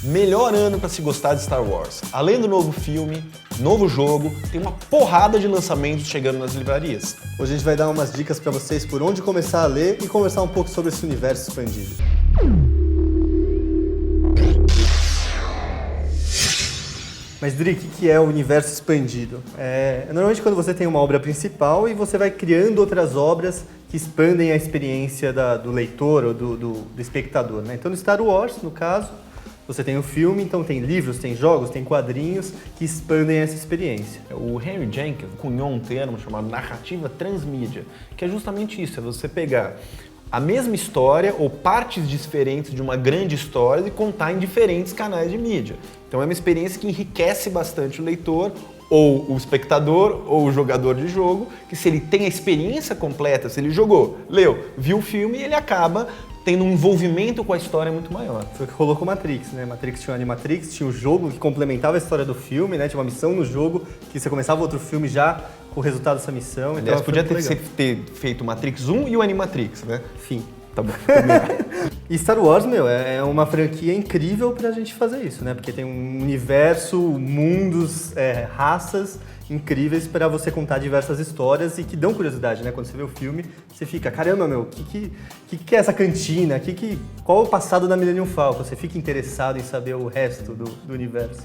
Melhor ano para se gostar de Star Wars. Além do novo filme, novo jogo, tem uma porrada de lançamentos chegando nas livrarias. Hoje a gente vai dar umas dicas para vocês por onde começar a ler e conversar um pouco sobre esse universo expandido. Mas, Dri, o que é o universo expandido? Normalmente quando você tem uma obra principal e você vai criando outras obras que expandem a experiência do leitor ou do espectador, né? Então, no Star Wars, no caso, você tem o filme, então tem livros, tem jogos, tem quadrinhos que expandem essa experiência. O Henry Jenkins cunhou um termo chamado narrativa transmídia, que é justamente isso, é você pegar a mesma história ou partes diferentes de uma grande história e contar em diferentes canais de mídia. Então é uma experiência que enriquece bastante o leitor, ou o espectador, ou o jogador de jogo, que se ele tem a experiência completa, se ele jogou, leu, viu o filme, ele acaba tendo um envolvimento com a história muito maior. Foi o que rolou com Matrix, né? Matrix tinha o Animatrix, tinha o jogo que complementava a história do filme, né? Tinha uma missão no jogo que você começava outro filme já com o resultado dessa missão. Aliás, podia ter feito o Matrix 1 e o Animatrix, né? Fim. Tá bom. E Star Wars, é uma franquia incrível pra gente fazer isso, né? Porque tem um universo, mundos, raças incríveis para você contar diversas histórias e que dão curiosidade, né? Quando você vê o filme, você fica, caramba, o que é essa cantina? Qual é o passado da Millennium Falcon? Você fica interessado em saber o resto do universo.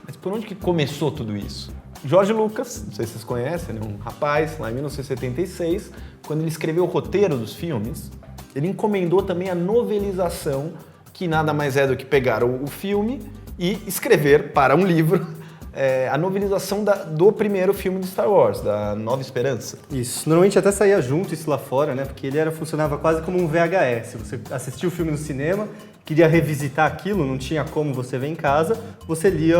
Mas por onde que começou tudo isso? George Lucas, não sei se vocês conhecem, um rapaz lá em 1976, quando ele escreveu o roteiro dos filmes, ele encomendou também a novelização, que nada mais é do que pegar o filme e escrever para um livro a novelização do primeiro filme de Star Wars, da Nova Esperança. Isso, normalmente até saía junto isso lá fora, né? Porque ele funcionava quase como um VHS. Você assistia o filme no cinema, queria revisitar aquilo, não tinha como você ver em casa, você lia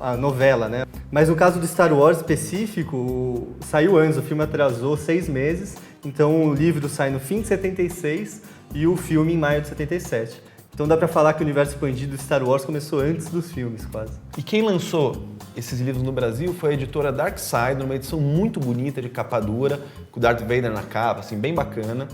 a novela, né? Mas no caso do Star Wars específico, saiu antes, o filme atrasou 6 meses, então o livro sai no fim de 76 e o filme em maio de 77. Então dá pra falar que o universo expandido de Star Wars começou antes dos filmes, quase. E quem lançou esses livros no Brasil foi a editora Dark Side, numa edição muito bonita, de capa dura, com o Darth Vader na capa, assim, bem bacana,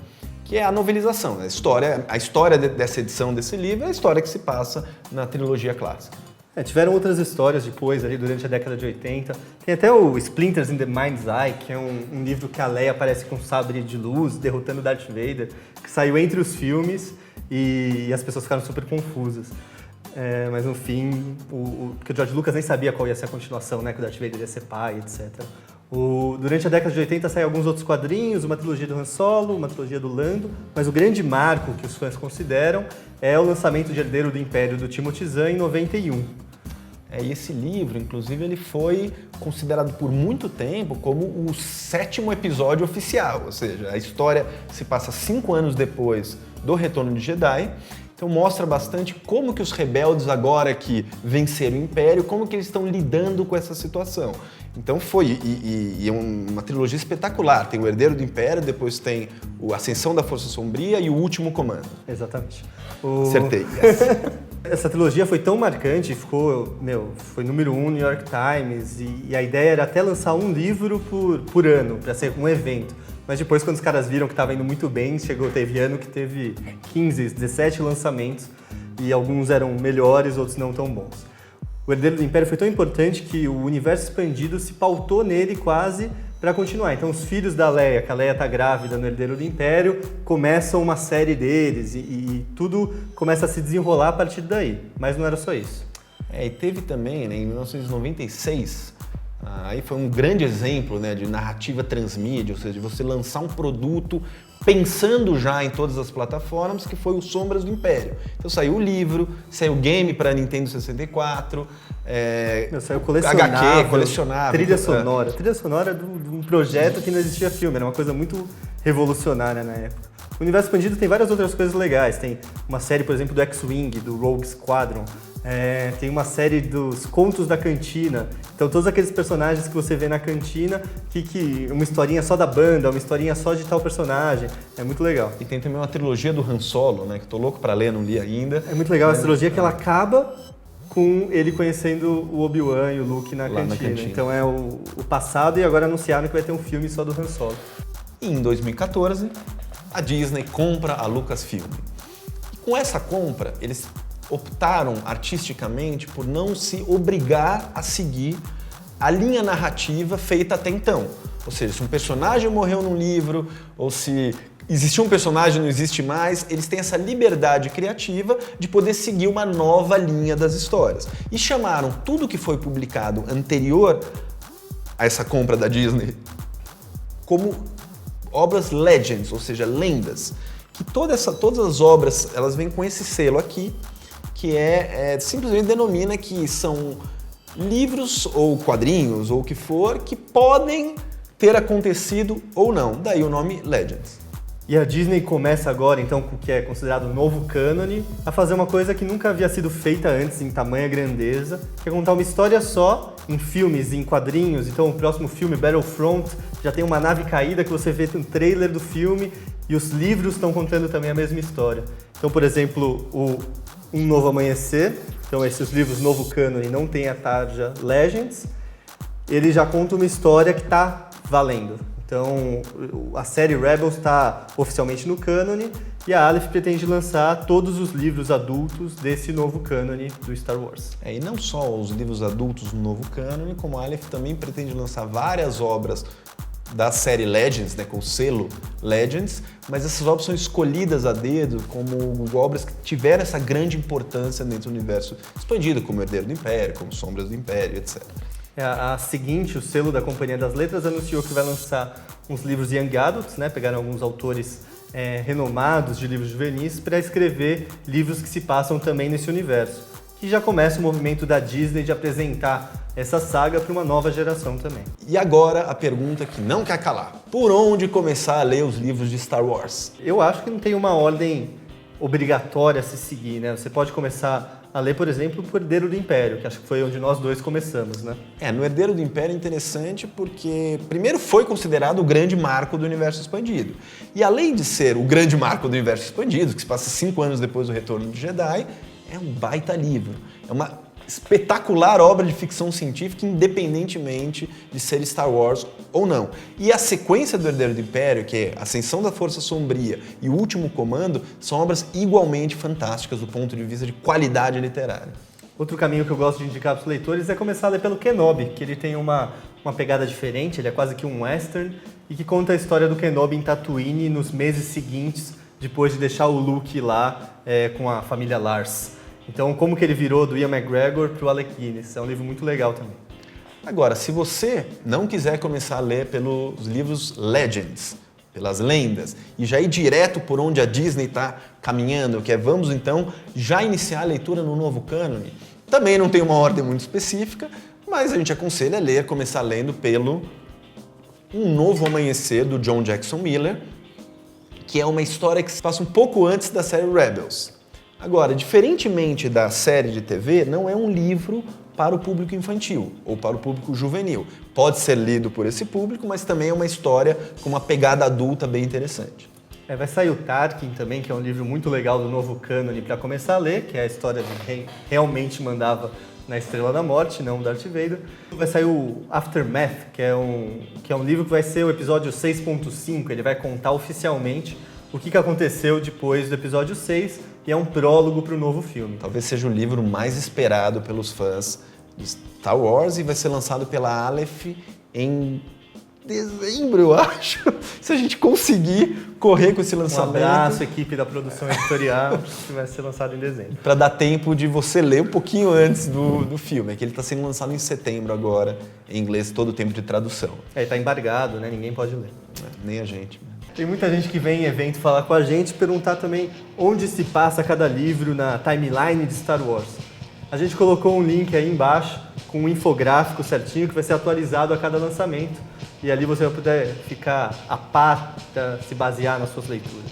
que é a novelização. A história dessa edição desse livro é a história que se passa na trilogia clássica. Tiveram outras histórias depois, ali durante a década de 80. Tem até o Splinters in the Mind's Eye, que é um livro que a Leia aparece com um sabre de luz, derrotando o Darth Vader, que saiu entre os filmes e as pessoas ficaram super confusas. Mas no fim, porque o George Lucas nem sabia qual ia ser a continuação, né? Que o Darth Vader ia ser pai, etc. Durante a década de 80 saíram alguns outros quadrinhos, uma trilogia do Han Solo, uma trilogia do Lando, mas o grande marco que os fãs consideram é o lançamento de Herdeiro do Império do Timothy Zahn em 91. E esse livro, inclusive, ele foi considerado por muito tempo como o 7º episódio oficial, ou seja, a história se passa 5 anos depois do Retorno de Jedi, então mostra bastante como que os rebeldes, agora que venceram o Império, como que eles estão lidando com essa situação. Então foi, é uma trilogia espetacular, tem o Herdeiro do Império, depois tem a Ascensão da Força Sombria e o Último Comando. Exatamente. Acertei. Yes. Essa trilogia foi tão marcante, foi número 1 no New York Times, e a ideia era até lançar um livro por ano, para ser um evento. Mas depois, quando os caras viram que estava indo muito bem, teve ano que teve 15, 17 lançamentos, e alguns eram melhores, outros não tão bons. O Herdeiro do Império foi tão importante que o universo expandido se pautou nele quase para continuar. Então os filhos da Leia, que a Leia está grávida no Herdeiro do Império, começam uma série deles e tudo começa a se desenrolar a partir daí. Mas não era só isso. E teve também, né, em 1996, aí foi um grande exemplo, né, de narrativa transmídia, ou seja, de você lançar um produto pensando já em todas as plataformas, que foi o Sombras do Império. Então saiu o livro, saiu o game para Nintendo 64, saiu colecionável, HQ, colecionável. Trilha sonora. Trilha sonora de um projeto que não existia filme, era uma coisa muito revolucionária na época. O universo expandido tem várias outras coisas legais. Tem uma série, por exemplo, do X-Wing, do Rogue Squadron. Tem uma série dos Contos da Cantina. Então, todos aqueles personagens que você vê na cantina, uma historinha só da banda, uma historinha só de tal personagem. É muito legal. E tem também uma trilogia do Han Solo, né? Que tô louco pra ler, não li ainda. É muito legal essa trilogia que ela acaba com ele conhecendo o Obi-Wan e o Luke na cantina. Então é o passado, e agora anunciaram que vai ter um filme só do Han Solo. E em 2014, a Disney compra a Lucasfilm. E com essa compra, eles optaram artisticamente por não se obrigar a seguir a linha narrativa feita até então. Ou seja, se um personagem morreu num livro, ou se existiu um personagem e não existe mais, eles têm essa liberdade criativa de poder seguir uma nova linha das histórias. E chamaram tudo que foi publicado anterior a essa compra da Disney como obras legends, ou seja, lendas. Que todas as obras, elas vêm com esse selo aqui, que simplesmente denomina que são livros ou quadrinhos ou o que for que podem ter acontecido ou não. Daí o nome Legends. E a Disney começa agora, então, com o que é considerado novo cânone, a fazer uma coisa que nunca havia sido feita antes em tamanha grandeza, que é contar uma história só em filmes, em quadrinhos. Então o próximo filme, Battlefront, já tem uma nave caída que você vê no trailer do filme e os livros estão contando também a mesma história. Então, por exemplo, Um Novo Amanhecer, então esses livros novo cânone não tem a tarja Legends, ele já conta uma história que está valendo. Então, a série Rebels está oficialmente no cânone e a Aleph pretende lançar todos os livros adultos desse novo cânone do Star Wars. E não só os livros adultos no novo cânone, como a Aleph também pretende lançar várias obras da série Legends, né, com o selo Legends, mas essas obras são escolhidas a dedo como obras que tiveram essa grande importância dentro do universo expandido, como Herdeiro do Império, como Sombras do Império, etc. A seguinte, o selo da Companhia das Letras, anunciou que vai lançar uns livros Young Adults, né? Pegaram alguns autores renomados de livros juvenis para escrever livros que se passam também nesse universo. Que já começa o movimento da Disney de apresentar essa saga para uma nova geração também. E agora a pergunta que não quer calar. Por onde começar a ler os livros de Star Wars? Eu acho que não tem uma ordem obrigatória a se seguir, né? Você pode começar a ler, por exemplo, o Herdeiro do Império, que acho que foi onde nós dois começamos, né? No Herdeiro do Império é interessante porque, primeiro, foi considerado o grande marco do universo expandido. E além de ser o grande marco do universo expandido, que se passa 5 anos depois do Retorno do Jedi, é um baita livro. É uma espetacular obra de ficção científica, independentemente de ser Star Wars ou não. E a sequência do Herdeiro do Império, que é Ascensão da Força Sombria e O Último Comando, são obras igualmente fantásticas do ponto de vista de qualidade literária. Outro caminho que eu gosto de indicar para os leitores é começar a ler pelo Kenobi, que ele tem uma pegada diferente, ele é quase que um western, e que conta a história do Kenobi em Tatooine nos meses seguintes, depois de deixar o Luke lá com a família Lars. Então, como que ele virou do Ian McGregor para o Alec Guinness. É um livro muito legal também. Agora, se você não quiser começar a ler pelos livros Legends, pelas lendas, e já ir direto por onde a Disney está caminhando, que é vamos então já iniciar a leitura no novo cânone, também não tem uma ordem muito específica, mas a gente aconselha a ler, começar lendo pelo Um Novo Amanhecer, do John Jackson Miller, que é uma história que se passa um pouco antes da série Rebels. Agora, diferentemente da série de TV, não é um livro para o público infantil ou para o público juvenil. Pode ser lido por esse público, mas também é uma história com uma pegada adulta bem interessante. Vai sair o Tarkin também, que é um livro muito legal do novo cânone para começar a ler, que é a história de quem realmente mandava na Estrela da Morte, não o Darth Vader. Vai sair o Aftermath, que é um livro que vai ser o episódio 6.5, ele vai contar oficialmente o que aconteceu depois do episódio 6 e é um prólogo para o novo filme. Talvez seja o livro mais esperado pelos fãs de Star Wars e vai ser lançado pela Aleph em dezembro, eu acho. Se a gente conseguir correr com esse lançamento. Um abraço, equipe da produção editorial, que vai ser lançado em dezembro. Para dar tempo de você ler um pouquinho antes do filme. É que ele está sendo lançado em setembro agora, em inglês, todo o tempo de tradução. Está embargado, né? Ninguém pode ler. Nem a gente. Tem muita gente que vem em evento falar com a gente, perguntar também onde se passa cada livro na timeline de Star Wars. A gente colocou um link aí embaixo com um infográfico certinho que vai ser atualizado a cada lançamento e ali você vai poder ficar a par, se basear nas suas leituras.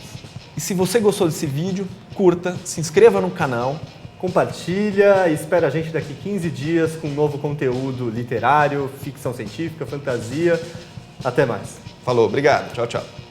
E se você gostou desse vídeo, curta, se inscreva no canal, compartilha e espera a gente daqui 15 dias com novo conteúdo literário, ficção científica, fantasia. Até mais. Falou, obrigado. Tchau, tchau.